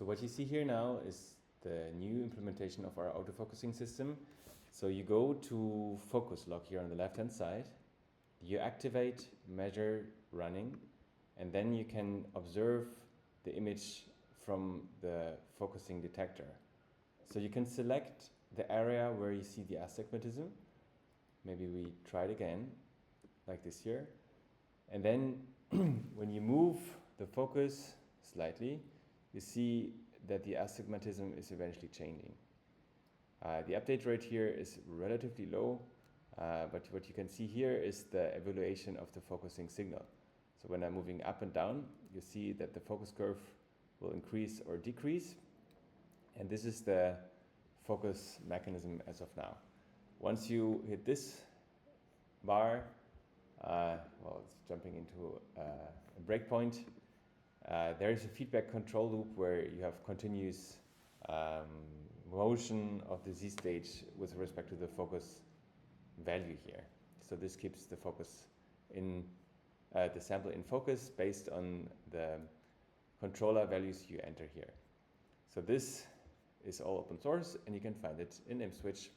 So what you see here now is the new implementation of our autofocusing system. So you go to focus log here on the left hand side, you activate measure running, and then you can observe the image from the focusing detector. So you can select the area where you see the astigmatism. Maybe we try it again, like this here. And then when you move the focus slightly, you see that the astigmatism is eventually changing. The update rate here is relatively low, but what you can see here is the evaluation of the focusing signal. So when I'm moving up and down, you see that the focus curve will increase or decrease. And this is the focus mechanism as of now. Once you hit this bar, well, it's jumping into a breakpoint. There is a feedback control loop where you have continuous motion of the Z stage with respect to the focus value here. So this keeps the focus in the sample in focus based on the controller values you enter here. So this is all open source, and you can find it in ImSwitch.